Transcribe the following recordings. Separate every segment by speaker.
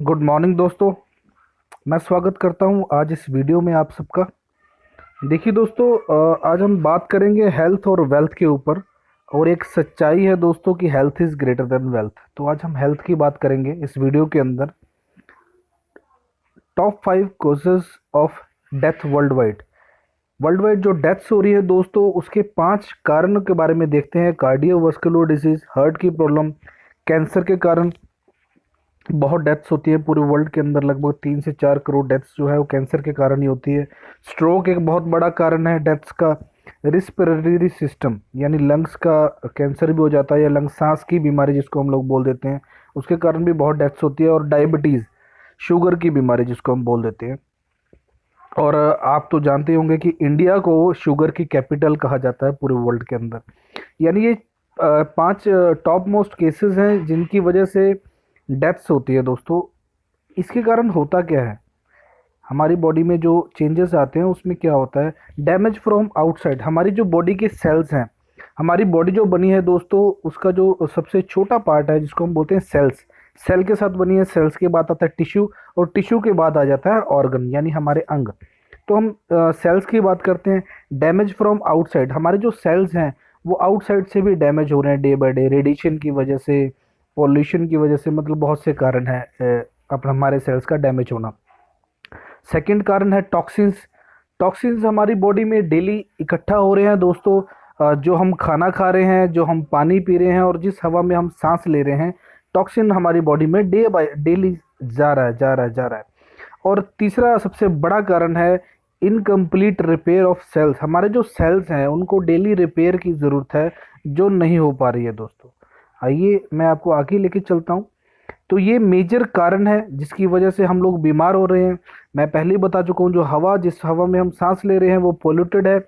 Speaker 1: Good morning दोस्तों। मैं स्वागत करता हूं आज इस वीडियो में आप सबका। देखिए दोस्तों, आज हम बात करेंगे हेल्थ और वेल्थ के ऊपर। और एक सच्चाई है दोस्तों कि health is greater than wealth. तो आज हम हेल्थ की बात करेंगे इस वीडियो के अंदर। Top 5 causes of death world wide. World wide जो डेथ्स हो रही है दोस्तों, उसके 5 कारण के बारे में देखते हैं। कार्डियोवास्कुलर डिजीज, हार्ट की प्रॉब्लम, कैंसर के कारण बहुत डेथ्स होती है पूरे वर्ल्ड के अंदर। लगभग 3 से 4 करोड़ डेथ्स जो है वो कैंसर के कारण ही होती है। स्ट्रोक एक बहुत बड़ा कारण है डेथ्स का। रिस्पिरेटरी सिस्टम यानी लंग्स का कैंसर भी हो जाता है, या लंग सांस की बीमारी जिसको हम लोग बोल देते हैं, उसके कारण भी बहुत डेथ्स होती है। और डायबिटीज़, शुगर की बीमारी जिसको हम बोल देते हैं। और आप तो जानते होंगे कि इंडिया को शुगर की कैपिटल कहा जाता है पूरे वर्ल्ड के अंदर। यानी ये 5 टॉप मोस्ट केसेस हैं जिनकी वजह से डेथ्स होती है दोस्तों। इसके कारण होता क्या है, हमारी बॉडी में जो चेंजेस आते हैं उसमें क्या होता है, डैमेज फ्रॉम आउटसाइड। हमारी जो बॉडी के सेल्स हैं, हमारी बॉडी जो बनी है दोस्तों, उसका जो सबसे छोटा पार्ट है जिसको हम बोलते हैं सेल्स, सेल के साथ बनी है। सेल्स के बाद आता है टिश्यू, और टिश्यू के बाद आ जाता है ऑर्गन यानी हमारे अंग। तो हम सेल्स की बात करते हैं। डैमेज फ्रॉम आउटसाइड, हमारे जो सेल्स हैं वो आउटसाइड से भी डैमेज हो रहे हैं डे बाय डे, रेडिएशन की वजह से, पॉल्यूशन की वजह से। मतलब बहुत से कारण हैं अपना हमारे सेल्स का डैमेज होना। सेकंड कारण है टॉक्सिन्स। टॉक्सिन्स हमारी बॉडी में डेली इकट्ठा हो रहे हैं दोस्तों। जो हम खाना खा रहे हैं, जो हम पानी पी रहे हैं, और जिस हवा में हम सांस ले रहे हैं, टॉक्सिन हमारी बॉडी में डे बाय डेली जा रहा है, जा रहा है, जा रहा है। और तीसरा सबसे बड़ा कारण है इनकम्प्लीट रिपेयर ऑफ सेल्स। हमारे जो सेल्स हैं उनको डेली रिपेयर की ज़रूरत है, जो नहीं हो पा रही है दोस्तों। आइए मैं आपको आगे लेके चलता हूँ। तो ये मेजर कारण है जिसकी वजह से हम लोग बीमार हो रहे हैं। मैं पहले ही बता चुका हूँ, जो हवा, जिस हवा में हम सांस ले रहे हैं वो पोल्यूटेड है।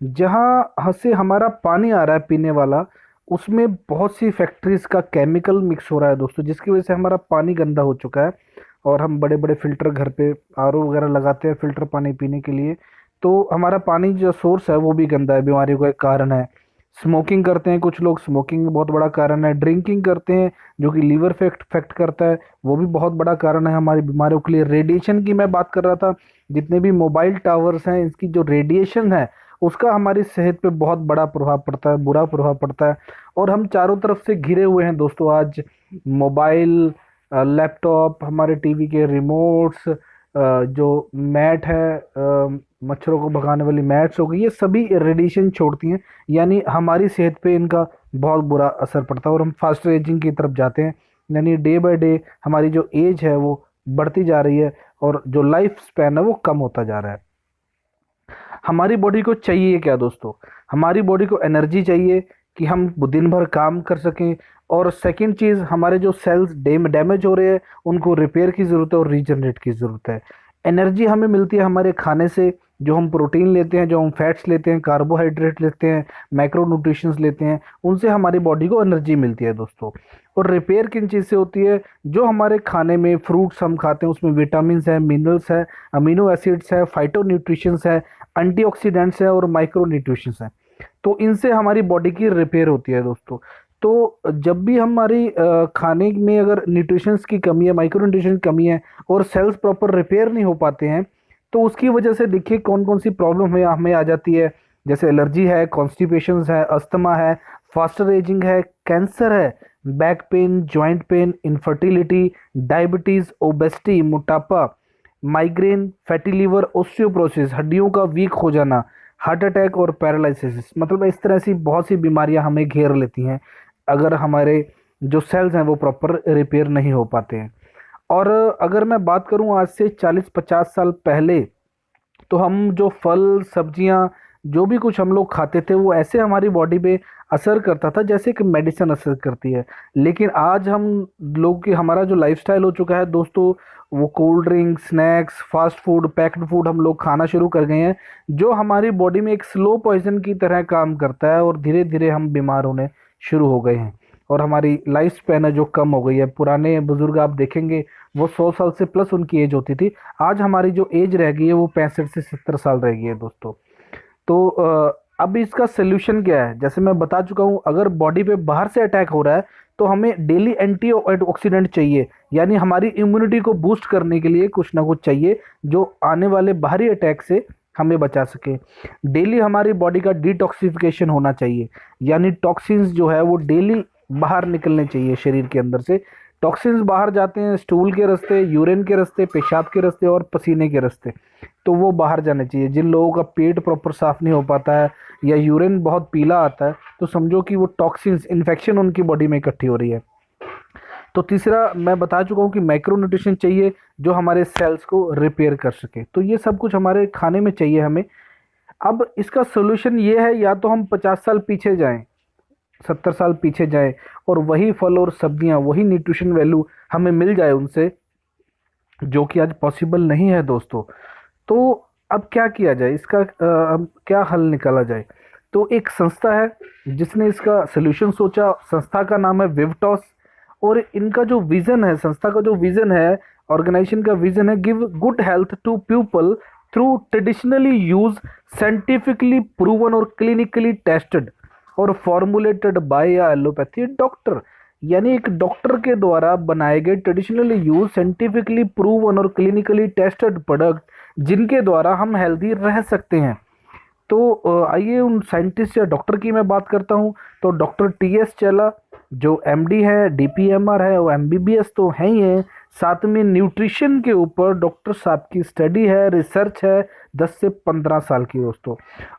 Speaker 1: जहाँ से हमारा पानी आ रहा है पीने वाला, उसमें बहुत सी फैक्ट्रीज का केमिकल मिक्स हो रहा है दोस्तों, जिसकी वजह से हमारा पानी गंदा हो चुका है। और हम बड़े बड़े फिल्टर घर पे आरओ वगैरह लगाते हैं फिल्टर पानी पीने के लिए। तो हमारा पानी जो सोर्स है वो भी गंदा है, बीमारियों का एक कारण है। स्मोकिंग करते हैं कुछ लोग, स्मोकिंग बहुत बड़ा कारण है। ड्रिंकिंग करते हैं जो कि लीवर पे इफेक्ट करता है, वो भी बहुत बड़ा कारण है हमारी बीमारियों के लिए। रेडिएशन की मैं बात कर रहा था, जितने भी मोबाइल टावर्स हैं, इसकी जो रेडिएशन है उसका हमारी सेहत पे बहुत बड़ा प्रभाव पड़ता है, बुरा प्रभाव पड़ता है। और हम चारों तरफ से घिरे हुए हैं दोस्तों आज। मोबाइल, लैपटॉप, हमारे टीवी के रिमोट्स, जो मैट है, मच्छरों को भगाने वाली मैट्स हो गई, ये सभी रेडिएशन छोड़ती हैं। यानी हमारी सेहत पे इनका बहुत बुरा असर पड़ता है, और हम फास्ट एजिंग की तरफ जाते हैं। यानी डे बाय डे हमारी जो एज है वो बढ़ती जा रही है, और जो लाइफ स्पैन है वो कम होता जा रहा है। हमारी बॉडी को चाहिए क्या दोस्तों, हमारी बॉडी को एनर्जी चाहिए कि हम दिन भर काम कर सकें। और सेकंड चीज़, हमारे जो सेल्स डैमेज हो रहे हैं उनको रिपेयर की ज़रूरत है और रीजनरेट की ज़रूरत है। एनर्जी हमें मिलती है हमारे खाने से, जो हम प्रोटीन लेते हैं, जो हम फैट्स लेते हैं, कार्बोहाइड्रेट लेते हैं, माइक्रो न्यूट्रिशंस लेते हैं, उनसे हमारी बॉडी को एनर्जी मिलती है दोस्तों। और रिपेयर किन चीज़ से होती है, जो हमारे खाने में फ्रूट्स हम खाते हैं उसमें विटामिन है, मिनरल्स है, अमीनो एसिड्स है, फाइटो न्यूट्रिशंस है, एंटीऑक्सीडेंट्स है और माइक्रो न्यूट्रिशंस हैं। तो इनसे हमारी बॉडी की रिपेयर होती है दोस्तों। तो जब भी हमारी खाने में अगर न्यूट्रिशंस की कमी है, माइक्रो न्यूट्रिशन की कमी है, और सेल्स प्रॉपर रिपेयर नहीं हो पाते हैं, तो उसकी वजह से देखिए कौन कौन सी प्रॉब्लम हमें हमें आ जाती है। जैसे एलर्जी है, कॉन्स्टिपेशन है, अस्थमा है, फास्टर एजिंग है, कैंसर है, back pain, joint pain, infertility, diabetes, obesity, मोटापा, माइग्रेन, फैटी लीवर, ओस्टियोप्रोसिस, हड्डियों का वीक हो जाना, हार्ट अटैक और पैरालिसिस। मतलब इस तरह से बहुत सी बीमारियां हमें घेर लेती हैं अगर हमारे जो सेल्स हैं वो प्रॉपर रिपेयर नहीं हो पाते हैं। और अगर मैं बात करूं आज से 40-50 साल पहले, तो हम जो फल सब्जियां, जो भी कुछ हम लोग खाते थे, वो ऐसे हमारी बॉडी पे असर करता था जैसे कि मेडिसिन असर करती है। लेकिन आज हम लोग की, हमारा जो लाइफस्टाइल हो चुका है दोस्तों, वो cold drink, snacks, fast food, packed food हम लोग खाना शुरू कर गए हैं, जो हमारी बॉडी में एक स्लो पॉइजन की तरह काम करता है, और धीरे धीरे हम बीमार होने शुरू हो गए हैं। और हमारी लाइफ स्पैन है जो कम हो गई है। पुराने बुजुर्ग आप देखेंगे, वो 100 साल से प्लस उनकी एज होती थी। आज हमारी जो एज रह गई है वो 65 से 70 साल रह गई है दोस्तों। तो अब इसका सोल्यूशन क्या है, जैसे मैं बता चुका हूँ, अगर बॉडी पे बाहर से अटैक हो रहा है तो हमें डेली एंटीऑक्सीडेंट चाहिए, यानी हमारी इम्यूनिटी को बूस्ट करने के लिए कुछ ना कुछ चाहिए जो आने वाले बाहरी अटैक से हमें बचा सके। डेली हमारी बॉडी का डिटॉक्सिफिकेशन होना चाहिए, यानी टॉक्सिन्स जो है वो डेली बाहर निकलने चाहिए शरीर के अंदर से। टॉक्सिन्स बाहर जाते हैं स्टूल के रास्ते, यूरिन के रास्ते, पेशाब के रास्ते और पसीने के रास्ते, तो वो बाहर जाने चाहिए। जिन लोगों का पेट प्रॉपर साफ नहीं हो पाता है या यूरिन बहुत पीला आता है, तो समझो कि वो टॉक्सिन्स, इन्फेक्शन उनकी बॉडी में इकट्ठी हो रही है। तो तीसरा मैं बता चुका हूँ कि माइक्रोन्यूट्रिशन चाहिए जो हमारे सेल्स को रिपेयर कर सके। तो ये सब कुछ हमारे खाने में चाहिए हमें। अब इसका सोल्यूशन ये है, या तो हम 50 साल पीछे जाएं, 70 साल पीछे जाएं और वही फल और सब्जियां, वही न्यूट्रिशन वैल्यू हमें मिल जाए उनसे, जो कि आज पॉसिबल नहीं है दोस्तों। तो अब क्या किया जाए, इसका क्या हल निकाला जाए? तो एक संस्था है जिसने इसका सोल्यूशन सोचा। संस्था का नाम है विवटॉस, और इनका जो विजन है, संस्था का जो विजन है, ऑर्गेनाइजेशन का विजन है, give good health to people through traditionally use, scientifically proven और क्लिनिकली टेस्टेड और फॉर्मुलेटेड बाय या एलोपैथी डॉक्टर। यानी एक डॉक्टर के द्वारा बनाए गए ट्रेडिशनली यूज, साइंटिफिकली प्रूवन और क्लिनिकली टेस्टेड प्रोडक्ट जिनके द्वारा हम हेल्दी रह सकते हैं। तो आइए उन साइंटिस्ट या डॉक्टर की मैं बात करता हूँ। तो डॉक्टर टी एस चेला जो एमडी है, डीपीएमआर है, वो एमबीबीएस तो है ही है, साथ में न्यूट्रिशन के ऊपर डॉक्टर साहब की स्टडी है, रिसर्च है 10 से 15 साल की दोस्तों।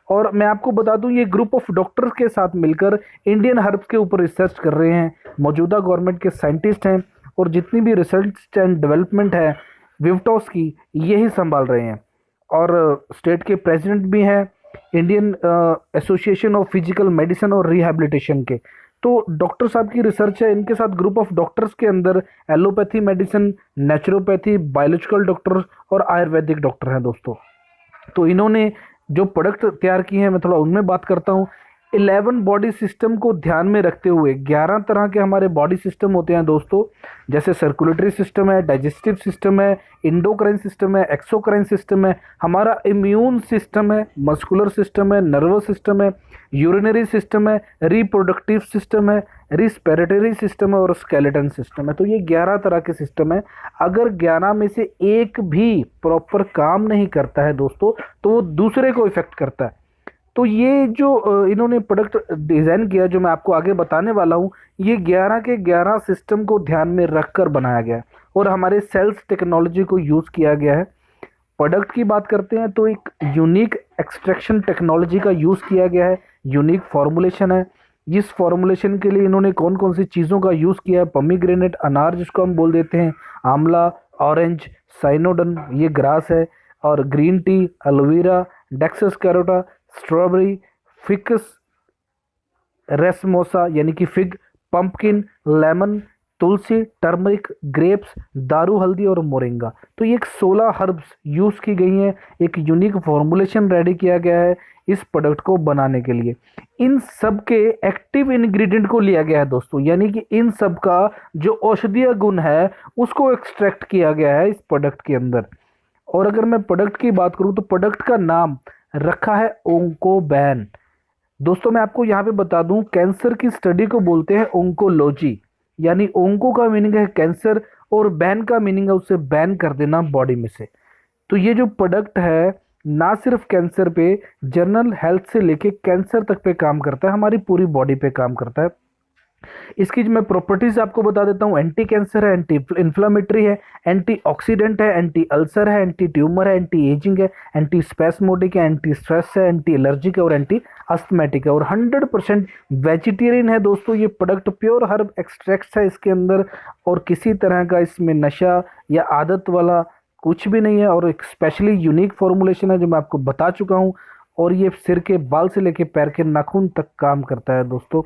Speaker 1: और मैं आपको बता दूं, ये ग्रुप ऑफ डॉक्टर्स के साथ मिलकर इंडियन हर्ब्स के ऊपर रिसर्च कर रहे हैं। मौजूदा गवर्नमेंट के साइंटिस्ट हैं, और जितनी भी रिसर्च एंड डेवलपमेंट है विवटॉस की, यही संभाल रहे हैं। और स्टेट के प्रेसिडेंट भी हैं Indian association of physical medicine और रिहैबिलिटेशन के। तो डॉक्टर साहब की रिसर्च है, इनके साथ ग्रुप ऑफ डॉक्टर्स के अंदर allopathy medicine, naturopathy, biological doctor और आयुर्वेदिक डॉक्टर हैं दोस्तों। तो इन्होंने जो प्रोडक्ट तैयार किए हैं, मैं थोड़ा उनमें बात करता हूँ। 11 बॉडी सिस्टम को ध्यान में रखते हुए 11 तरह के हमारे बॉडी सिस्टम होते हैं दोस्तों, जैसे सर्कुलेटरी सिस्टम है, डाइजेस्टिव सिस्टम है, इंडोक्राइन सिस्टम है, एक्सोक्राइन सिस्टम है, हमारा इम्यून सिस्टम है, मस्कुलर सिस्टम है, नर्वस सिस्टम है, यूरिनरी सिस्टम है, रिप्रोडक्टिव सिस्टम है, रिस्पिरेटरी सिस्टम है और स्केलेटन सिस्टम है। तो ये 11 तरह के सिस्टम है। अगर 11 में से एक भी प्रॉपर काम नहीं करता है दोस्तों, तो वो दूसरे को इफेक्ट करता है। तो ये जो इन्होंने प्रोडक्ट डिज़ाइन किया, जो मैं आपको आगे बताने वाला हूँ, ये 11 के 11 सिस्टम को ध्यान में रखकर बनाया गया है और हमारे सेल्स टेक्नोलॉजी को यूज़ किया गया है। प्रोडक्ट की बात करते हैं तो एक यूनिक एक्सट्रैक्शन टेक्नोलॉजी का यूज़ किया गया है, यूनिक फॉर्मुलेशन है। इस फॉर्मुलेशन के लिए इन्होंने कौन कौन सी चीज़ों का यूज़ किया है? पमीग्रेनेट, अनार जिसको हम बोल देते हैं, आंवला, ऑरेंज, साइनोडन ये ग्रास है, और green tea, aloe vera, daucus carota, strawberry, ficus racemosa यानी कि fig, pumpkin, lemon, tulsi, turmeric, grapes, दारू हल्दी और मोरिंगा। तो ये 16 हर्ब्स यूज़ की गई हैं। एक यूनिक फॉर्मुलेशन रेडी किया गया है इस प्रोडक्ट को बनाने के लिए। इन सब के एक्टिव इंग्रेडिएंट को लिया गया है दोस्तों, यानी कि इन सब का जो औषधीय गुण है उसको एक्सट्रैक्ट किया गया है इस प्रोडक्ट के अंदर। और अगर मैं प्रोडक्ट की बात करूं तो प्रोडक्ट का नाम रखा है ओंकोबैन। दोस्तों मैं आपको यहाँ पे बता दूं, कैंसर की स्टडी को बोलते हैं ओंकोलॉजी, यानी ओंको का मीनिंग है कैंसर और बैन का मीनिंग है उसे बैन कर देना बॉडी में से। तो ये जो प्रोडक्ट है ना सिर्फ कैंसर पे, जनरल हेल्थ से लेके कैंसर तक पे काम करता है, हमारी पूरी बॉडी पे काम करता है। इसकी जो मैं प्रॉपर्टीज आपको बता देता हूँ, एंटी कैंसर है, एंटी इन्फ्लामेटरी है, एंटी ऑक्सीडेंट है, एंटी अल्सर है, एंटी ट्यूमर है, एंटी एजिंग है, एंटी स्पेस्मोडिक है, एंटी स्ट्रेस है, एंटी एलर्जिक है और एंटी अस्थमेटिक है, और 100% वेजिटेरियन है दोस्तों। ये प्रोडक्ट प्योर हर्ब एक्सट्रैक्ट्स है इसके अंदर, और किसी तरह का इसमें नशा या आदत वाला कुछ भी नहीं है, और एक स्पेशली यूनिक फॉर्मुलेशन है जो मैं आपको बता चुका हूँ। और ये सिर के बाल से लेके पैर के नाखून तक काम करता है दोस्तों।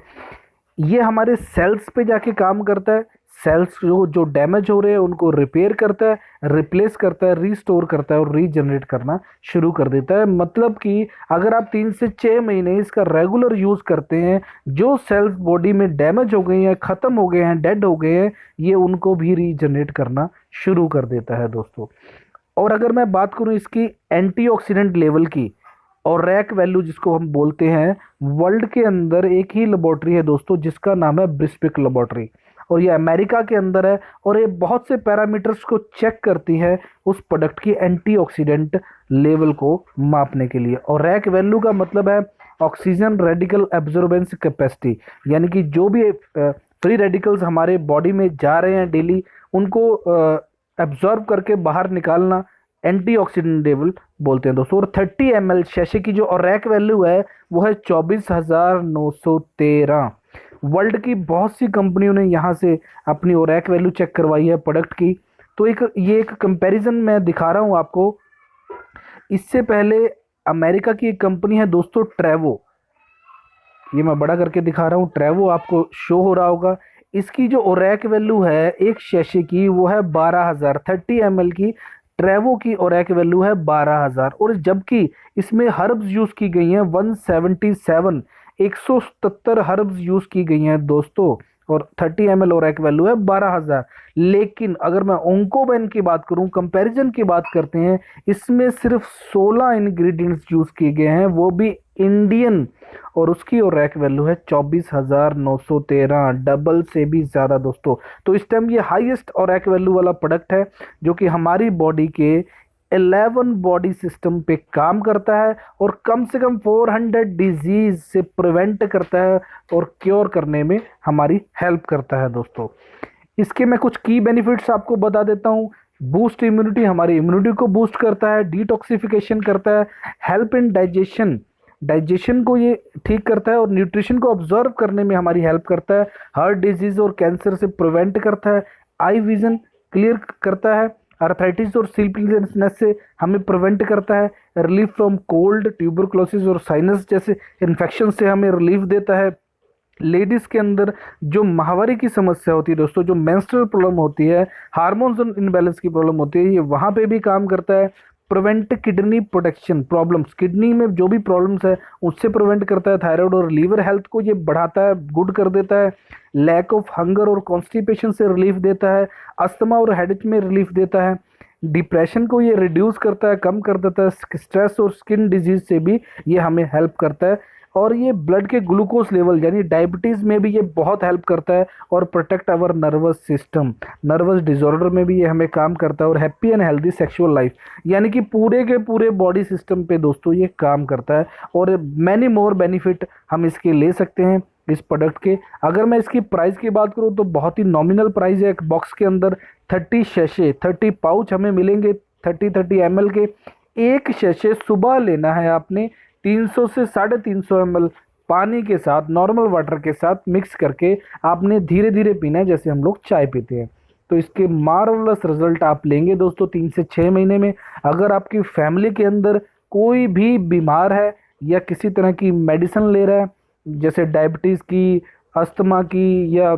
Speaker 1: ये हमारे सेल्स पे जाके काम करता है, सेल्स जो डैमेज हो रहे हैं उनको रिपेयर करता है, रिप्लेस करता है, रीस्टोर करता है और रीजनरेट करना शुरू कर देता है। मतलब कि अगर आप 3 से 6 महीने इसका रेगुलर यूज़ करते हैं, जो सेल्स बॉडी में डैमेज हो गए हैं, ख़त्म हो गए हैं, डेड हो गए हैं, ये उनको भी रीजनरेट करना शुरू कर देता है दोस्तों। और अगर मैं बात करूँ इसकी एंटीऑक्सीडेंट लेवल की और रैक वैल्यू जिसको हम बोलते हैं, वर्ल्ड के अंदर एक ही लेबोरेटरी है दोस्तों जिसका नाम है ब्रिस्पिक लेबोरेटरी। और ये अमेरिका के अंदर है और ये बहुत से पैरामीटर्स को चेक करती है उस प्रोडक्ट की एंटीऑक्सीडेंट लेवल को मापने के लिए। और रैक वैल्यू का मतलब है ऑक्सीजन रेडिकल एब्जॉर्बेंस कैपेसिटी, यानी कि जो भी फ्री रेडिकल्स हमारे बॉडी में जा रहे हैं डेली उनको एब्जॉर्ब करके बाहर निकालना एंटीऑक्सीडेंट लेवल बोलते हैं दोस्तों। और 30 ml शैशे की जो और रैक वैल्यू है वो है 24,913। वर्ल्ड की बहुत सी कंपनियों ने यहाँ से अपनी और रैक वैल्यू चेक करवाई है प्रोडक्ट की। तो ये एक कंपैरिजन मैं दिखा रहा हूँ आपको। इससे पहले अमेरिका की एक कंपनी है दोस्तों ट्रेवो, ये मैं बड़ा करके दिखा रहा हूँ, ट्रेवो आपको शो हो रहा होगा। इसकी जो ओरैक वैल्यू है एक शेशे की वो है 12,000। 30 ml की ट्रेवो की ओरैक वैल्यू है 12,000। और जबकि इसमें हर्ब्स यूज की गई हैं 177, 177 हर्ब्स यूज की गई हैं दोस्तों, और 30 ml ओरैक वैल्यू है 12,000। लेकिन अगर मैं ओंकोबेन की बात करूं, कंपैरिजन की बात करते हैं, इसमें सिर्फ 16 इंग्रेडिएंट्स यूज किए गए हैं, वो भी इंडियन, और उसकी और रैक वैल्यू है 24,913, डबल से भी ज़्यादा दोस्तों। तो इस टाइम ये हाईएस्ट और रैक वैल्यू वाला प्रोडक्ट है जो कि हमारी बॉडी के 11 बॉडी सिस्टम पे काम करता है और कम से कम 400 डिजीज से प्रिवेंट करता है और क्योर करने में हमारी हेल्प करता है दोस्तों। इसके मैं कुछ की बेनिफिट्स आपको बता देता हूँ। बूस्ट इम्यूनिटी, हमारी इम्यूनिटी को बूस्ट करता है, डिटॉक्सिफिकेशन करता है, हेल्प इन डाइजेशन, डाइजेशन को ये ठीक करता है और न्यूट्रिशन को ऑब्जर्व करने में हमारी हेल्प करता है, हार्ट डिजीज और कैंसर से प्रिवेंट करता है, आई विजन क्लियर करता है, आर्थराइटिस और स्लीपिंगनेस से हमें प्रिवेंट करता है, रिलीफ फ्रॉम कोल्ड, ट्यूबरकुलोसिस और साइनस जैसे इन्फेक्शन से हमें रिलीफ देता है। लेडीज के अंदर जो माहवारी की समस्या होती है दोस्तों, जो मेंस्ट्रुअल प्रॉब्लम होती है, हार्मोन्स इनबैलेंस की प्रॉब्लम होती है, ये वहाँ पे भी काम करता है। Prevent kidney protection problems, kidney में जो भी प्रॉब्लम्स है उससे प्रिवेंट करता है। थायराइड और लीवर हेल्थ को ये बढ़ाता है, गुड कर देता है। लैक ऑफ हंगर और कॉन्स्टिपेशन से रिलीफ देता है। अस्थमा और हेडेक में रिलीफ देता है। डिप्रेशन को ये रिड्यूस करता है, कम कर देता है। स्ट्रेस और स्किन डिजीज से भी ये हमें हेल्प करता है। और ये ब्लड के ग्लूकोज लेवल यानी डायबिटीज़ में भी ये बहुत हेल्प करता है और protect our nervous system, nervous disorder में भी ये हमें काम करता है। और happy and healthy sexual life, यानी कि पूरे के पूरे बॉडी सिस्टम पे दोस्तों ये काम करता है। और मैनी मोर बेनिफिट हम इसके ले सकते हैं इस प्रोडक्ट के। अगर मैं इसकी प्राइस की बात करूँ तो बहुत ही नॉमिनल प्राइस है। एक बॉक्स के अंदर 30 शैशे 30 पाउच हमें मिलेंगे 30 ml के। एक शैशे सुबह लेना है आपने 300 से 350 ml पानी के साथ, नॉर्मल वाटर के साथ मिक्स करके आपने धीरे धीरे पीना है जैसे हम लोग चाय पीते हैं। तो इसके मार्वलस रिजल्ट आप लेंगे दोस्तों 3 से 6 महीने में। अगर आपकी फैमिली के अंदर कोई भी बीमार है या किसी तरह की मेडिसिन ले रहा है, जैसे डायबिटीज़ की, अस्थमा की या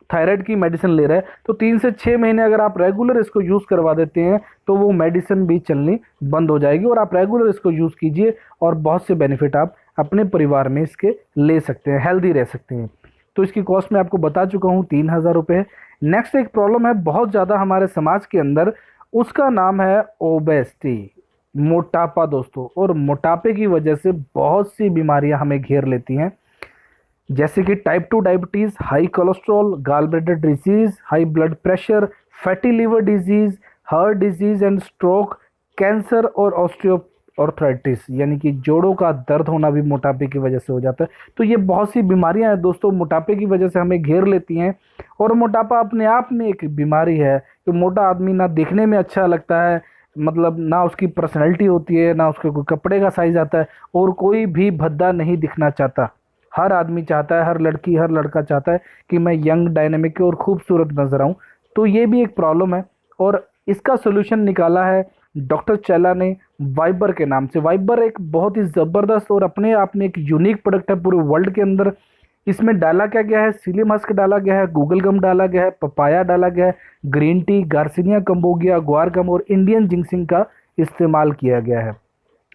Speaker 1: थायराइड की मेडिसिन ले रहा है, तो 3 से 6 महीने अगर आप रेगुलर इसको यूज़ करवा देते हैं तो वो मेडिसिन भी चलनी बंद हो जाएगी और आप रेगुलर इसको यूज़ कीजिए और बहुत से बेनिफिट आप अपने परिवार में इसके ले सकते हैं, हेल्दी रह सकते हैं। तो इसकी कॉस्ट मैं आपको बता चुका हूँ 3,000 रुपये। नेक्स्ट एक प्रॉब्लम है बहुत ज़्यादा हमारे समाज के अंदर, उसका नाम है ओबेसिटी, मोटापा दोस्तों। और मोटापे की वजह से बहुत सी बीमारियां हमें घेर लेती हैं, जैसे कि type 2 diabetes, high cholesterol, gall bladder disease, high blood pressure, fatty liver disease, heart disease and stroke, cancer और ऑस्टियोआर्थराइटिस, यानी कि जोड़ों का दर्द होना भी मोटापे की वजह से हो जाता है। तो ये बहुत सी बीमारियां हैं दोस्तों, मोटापे की वजह से हमें घेर लेती हैं। और मोटापा अपने आप में एक बीमारी है। तो मोटा आदमी ना देखने में अच्छा लगता है, मतलब ना उसकी पर्सनैलिटी होती है, ना उसके कोई कपड़े का साइज आता है, और कोई भी भद्दा नहीं दिखना चाहता। हर आदमी चाहता है, हर लड़की हर लड़का चाहता है कि मैं यंग, डायनेमिक और खूबसूरत नजर आऊं। तो ये भी एक प्रॉब्लम है और इसका सोल्यूशन निकाला है डॉक्टर चैला ने वाइबर के नाम से। वाइबर एक बहुत ही ज़बरदस्त और अपने आप में एक यूनिक प्रोडक्ट है पूरे वर्ल्ड के अंदर। इसमें डाला क्या गया है, सीलियम हस्क डाला गया है, गूगल गम डाला गया है, पपाया डाला गया है, ग्रीन टी, गार्सिनिया कंबोगिया, ग्वार गम और इंडियन जिंक्सिंग का इस्तेमाल किया गया है।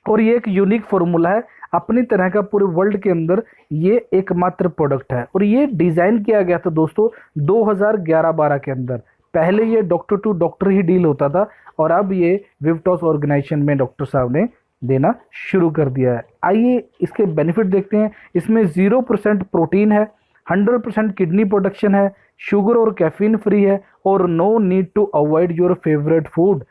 Speaker 1: और ये एक यूनिक फॉर्मूला है अपनी तरह का पूरे वर्ल्ड के अंदर, ये एकमात्र प्रोडक्ट है। और ये डिज़ाइन किया गया था दोस्तों 2011-12 के अंदर। पहले ये डॉक्टर टू डॉक्टर ही डील होता था और अब ये विवटॉस ऑर्गेनाइजेशन में डॉक्टर साहब ने देना शुरू कर दिया है। आइए इसके बेनिफिट देखते हैं। इसमें 0% प्रोटीन है, 100% किडनी प्रोटेक्शन है, शुगर और कैफीन फ्री है, और no need to avoid your favourite food.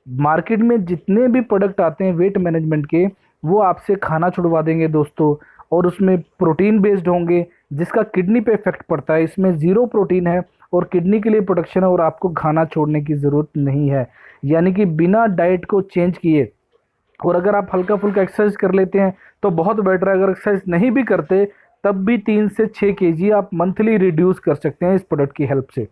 Speaker 1: Market में जितने भी प्रोडक्ट आते हैं वेट मैनेजमेंट के, वो आपसे खाना छुड़वा देंगे दोस्तों, और उसमें प्रोटीन बेस्ड होंगे जिसका किडनी पे इफेक्ट पड़ता है। इसमें ज़ीरो प्रोटीन है और किडनी के लिए प्रोटेक्शन है, और आपको खाना छोड़ने की ज़रूरत नहीं है। यानी कि बिना डाइट को चेंज किए, और अगर आप हल्का फुल्का एक्सरसाइज कर लेते हैं तो बहुत बेटर है। अगर एक्सरसाइज नहीं भी करते तब भी 3 से 6 kg आप मंथली रिड्यूस कर सकते हैं इस प्रोडक्ट की हेल्प से।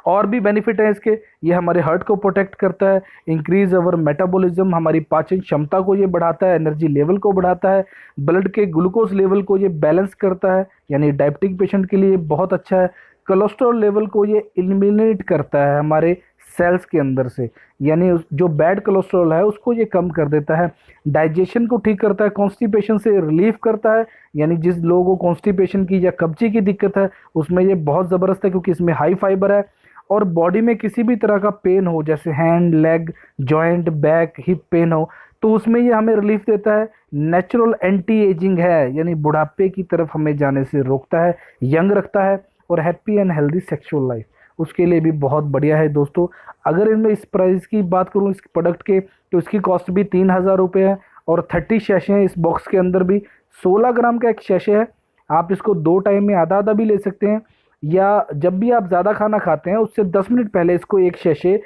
Speaker 1: और भी बेनिफिट है इसके, ये हमारे हार्ट को प्रोटेक्ट करता है, इंक्रीज अवर मेटाबॉलिज्म, हमारी पाचन क्षमता को ये बढ़ाता है, एनर्जी लेवल को बढ़ाता है, ब्लड के ग्लूकोज लेवल को ये बैलेंस करता है, यानी डायबिटिक पेशेंट के लिए बहुत अच्छा है। कोलेस्ट्रॉल लेवल को ये एलिमिनेट करता है हमारे सेल्स के अंदर से, यानी जो बैड कोलेस्ट्रॉल है उसको ये कम कर देता है। डाइजेशन को ठीक करता है, कॉन्स्टिपेशन से रिलीफ करता है, यानी जिस लोगों को कॉन्स्टिपेशन की या कब्जे की दिक्कत है उसमें ये बहुत ज़बरदस्त है, क्योंकि इसमें हाई फाइबर है। और बॉडी में किसी भी तरह का पेन हो, जैसे hand, leg, joint, back, hip pain हो, तो उसमें ये हमें रिलीफ देता है। नेचुरल एंटी एजिंग है, यानी बुढ़ापे की तरफ हमें जाने से रोकता है, यंग रखता है, और happy and healthy sexual life उसके लिए भी बहुत बढ़िया है दोस्तों। अगर इनमें इस प्राइस की बात करूँ इस प्रोडक्ट के, तो इसकी कॉस्ट भी 3000 रुपये है, और 30 शैशे हैं इस बॉक्स के अंदर भी। 16 ग्राम का एक शैशे है, आप इसको 2 टाइम में आधा आधा भी ले सकते हैं, या जब भी आप ज़्यादा खाना खाते हैं उससे 10 मिनट पहले इसको एक शैशे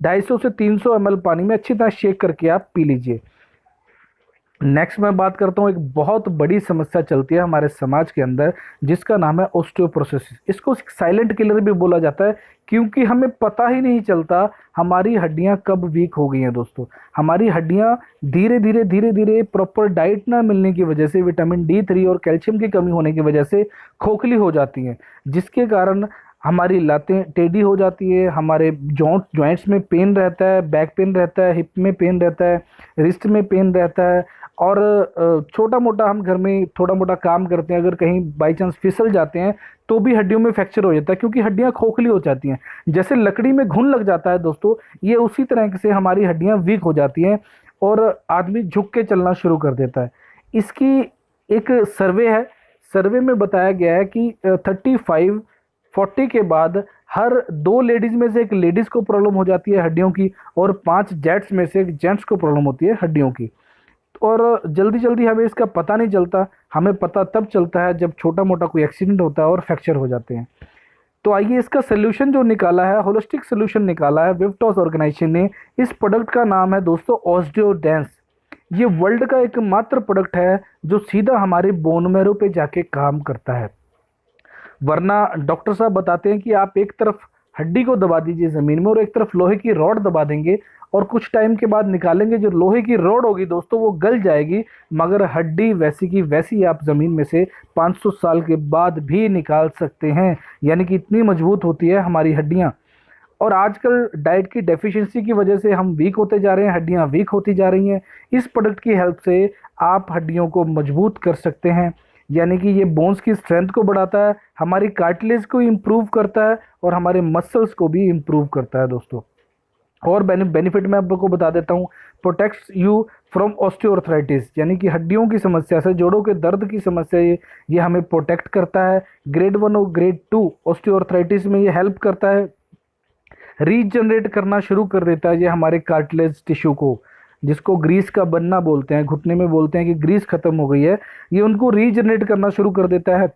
Speaker 1: 250 से 300 ml पानी में अच्छी तरह शेक करके आप पी लीजिए। नेक्स्ट मैं बात करता हूँ, एक बहुत बड़ी समस्या चलती है हमारे समाज के अंदर जिसका नाम है ऑस्टियोपोरोसिस। इसको साइलेंट किलर भी बोला जाता है, क्योंकि हमें पता ही नहीं चलता हमारी हड्डियां कब वीक हो गई हैं दोस्तों। हमारी हड्डियां धीरे धीरे प्रॉपर डाइट ना मिलने की वजह से, विटामिन D3 और कैल्शियम की कमी होने की वजह से खोखली हो जाती हैं, जिसके कारण हमारी लातें टेढ़ी हो जाती है, हमारे जॉइंट्स में पेन रहता है, बैक पेन रहता है, हिप में पेन रहता है, रिस्ट में पेन रहता है, और छोटा मोटा हम घर में थोड़ा मोटा काम करते हैं, अगर कहीं बाई चांस फिसल जाते हैं तो भी हड्डियों में फ्रैक्चर हो जाता है, क्योंकि हड्डियां खोखली हो जाती हैं। जैसे लकड़ी में घुन लग जाता है दोस्तों, ये उसी तरह से हमारी हड्डियां वीक हो जाती हैं और आदमी झुक के चलना शुरू कर देता है। इसकी एक सर्वे है, सर्वे में बताया गया है कि 35-40 के बाद हर 2 लेडीज में से एक लेडीज को प्रॉब्लम हो जाती है हड्डियों की, और 5 जेंट्स में से एक जेंट्स को प्रॉब्लम होती है हड्डियों की। और जल्दी जल्दी हमें इसका पता नहीं चलता, हमें पता तब चलता है जब छोटा मोटा कोई एक्सीडेंट होता है और फ्रैक्चर हो जाते हैं। तो आइए इसका सोल्यूशन जो निकाला है, होलिस्टिक सोल्यूशन निकाला है विप्टॉस ऑर्गेनाइजेशन ने। इस प्रोडक्ट का नाम है दोस्तों ऑस्टियोडेंस। ये वर्ल्ड का एकमात्र प्रोडक्ट है जो सीधा हमारे बोन मैरो पे जाके काम करता है। वरना डॉक्टर साहब बताते हैं कि आप एक तरफ हड्डी को दबा दीजिए ज़मीन में और एक तरफ लोहे की रॉड दबा देंगे, और कुछ टाइम के बाद निकालेंगे, जो लोहे की रॉड होगी दोस्तों वो गल जाएगी, मगर हड्डी वैसी की वैसी आप ज़मीन में से 500 साल के बाद भी निकाल सकते हैं। यानी कि इतनी मजबूत होती है हमारी हड्डियाँ। और आजकल डाइट की डेफिशिएंसी की वजह से हम वीक होते जा रहे हैं, हड्डियाँ वीक होती जा रही हैं। इस प्रोडक्ट की हेल्प से आप हड्डियों को मजबूत कर सकते हैं, यानी कि ये बोन्स की स्ट्रेंथ को बढ़ाता है, हमारी कार्टिलेज को इम्प्रूव करता है, और हमारे मसल्स को भी इम्प्रूव करता है दोस्तों। और बेनिफिट मैं आपको बता देता हूँ, प्रोटेक्ट्स यू फ्रॉम ऑस्टियोआर्थराइटिस, यानी कि हड्डियों की समस्या से, जोड़ों के दर्द की समस्या, ये हमें प्रोटेक्ट करता है। ग्रेड 1 और ग्रेड 2 ऑस्टियोआर्थराइटिस में ये हेल्प करता है, रीजनरेट करना शुरू कर देता है ये हमारे कार्टिलेज टिश्यू को, जिसको ग्रीस का बनना बोलते हैं, घुटने में बोलते हैं कि ग्रीस खत्म हो गई है, ये उनको रीजनरेट करना शुरू कर देता है,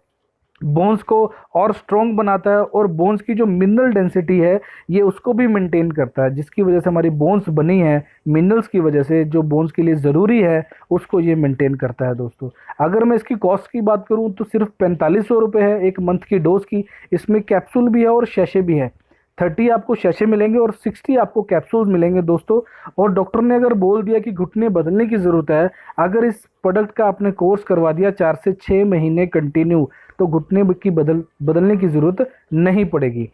Speaker 1: बोन्स को और स्ट्रॉन्ग बनाता है, और बोन्स की जो मिनरल डेंसिटी है ये उसको भी मेंटेन करता है, जिसकी वजह से हमारी बोन्स बनी है मिनरल्स की वजह से, जो बोन्स के लिए ज़रूरी है उसको ये मेंटेन करता है दोस्तों। अगर मैं इसकी कॉस्ट की बात करूं तो सिर्फ 4500 रुपये है एक मंथ की डोज की। इसमें कैप्सूल भी है और शैशे भी है, 30 आपको शैशे मिलेंगे और 60 आपको कैप्सूल्स मिलेंगे दोस्तों। और डॉक्टर ने अगर बोल दिया कि घुटने बदलने की ज़रूरत है, अगर इस प्रोडक्ट का आपने कोर्स करवा दिया 4 से 6 महीने कंटिन्यू, तो घुटने की बदलने की ज़रूरत नहीं पड़ेगी।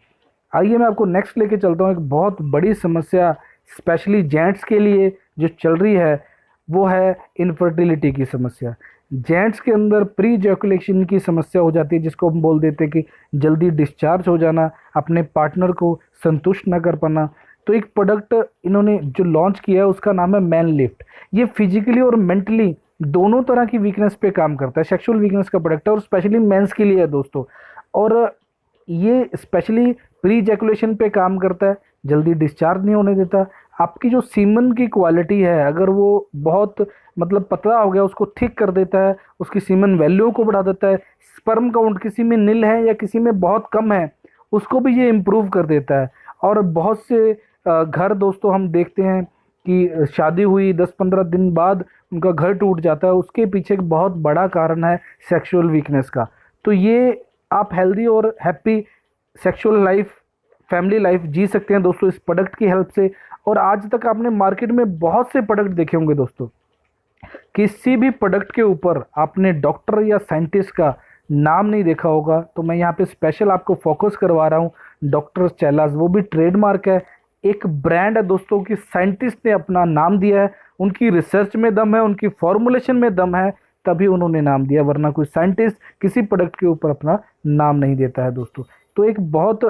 Speaker 1: आइए मैं आपको नेक्स्ट लेके चलता हूँ। एक बहुत बड़ी समस्या स्पेशली जेंट्स के लिए जो चल रही है वो है इनफर्टिलिटी की समस्या। जेंट्स के अंदर प्री इजैकुलेशन की समस्या हो जाती है, जिसको हम बोल देते हैं कि जल्दी डिस्चार्ज हो जाना, अपने पार्टनर को संतुष्ट ना कर पाना। तो एक प्रोडक्ट इन्होंने जो लॉन्च किया है उसका नाम है मैन लिफ्ट। ये फिजिकली और मेंटली दोनों तरह की वीकनेस पे काम करता है, सेक्सुअल वीकनेस का प्रोडक्ट है और स्पेशली मेंस के लिए है दोस्तों। और ये स्पेशली प्री इजैकुलेशन पे काम करता है, जल्दी डिस्चार्ज नहीं होने देता। आपकी जो सीमन की क्वालिटी है अगर वो बहुत मतलब पतला हो गया उसको ठीक कर देता है, उसकी सीमन वैल्यू को बढ़ा देता है। स्पर्म काउंट किसी में नील है या किसी में बहुत कम है उसको भी ये इम्प्रूव कर देता है। और बहुत से घर दोस्तों हम देखते हैं कि शादी हुई 10-15 दिन बाद उनका घर टूट जाता है, उसके पीछे एक बहुत बड़ा कारण है सेक्सुअल वीकनेस का। तो ये आप हेल्दी और happy sexual life, family life जी सकते हैं दोस्तों इस प्रोडक्ट की हेल्प से। और आज तक आपने मार्केट में बहुत से प्रोडक्ट देखे होंगे दोस्तों, किसी भी प्रोडक्ट के ऊपर आपने डॉक्टर या साइंटिस्ट का नाम नहीं देखा होगा। तो मैं यहाँ पे स्पेशल आपको फोकस करवा रहा हूँ डॉक्टर चेलास, वो भी ट्रेडमार्क है, एक ब्रांड है दोस्तों कि साइंटिस्ट ने अपना नाम दिया है, उनकी रिसर्च में दम है, उनकी फॉर्मुलेशन में दम है, तभी उन्होंने नाम दिया, वरना कोई साइंटिस्ट किसी प्रोडक्ट के ऊपर अपना नाम नहीं देता है दोस्तों। तो एक बहुत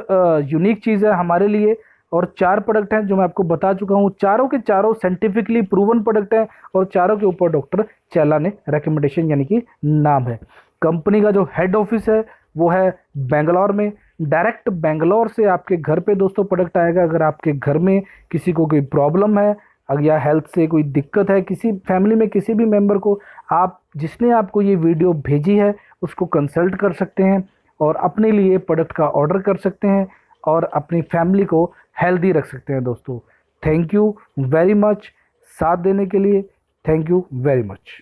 Speaker 1: यूनिक चीज़ है हमारे लिए। और 4 प्रोडक्ट हैं जो मैं आपको बता चुका हूँ, चारों के चारों साइंटिफिकली प्रूवन प्रोडक्ट हैं और चारों के ऊपर डॉक्टर चेला ने रिकमेंडेशन यानी कि नाम है। कंपनी का जो हेड ऑफिस है वो है बेंगलोर में। डायरेक्ट बेंगलोर से आपके घर पे दोस्तों प्रोडक्ट आएगा। अगर आपके घर में किसी को कोई प्रॉब्लम है अगर या हेल्थ से कोई दिक्कत है, किसी फैमिली में किसी भी मेंबर को, आप जिसने आपको ये वीडियो भेजी है उसको कंसल्ट कर सकते हैं और अपने लिए प्रोडक्ट का ऑर्डर कर सकते हैं और अपनी फैमिली को हेल्दी रख सकते हैं दोस्तों। थैंक यू वेरी मच साथ देने के लिए। Thank you very much.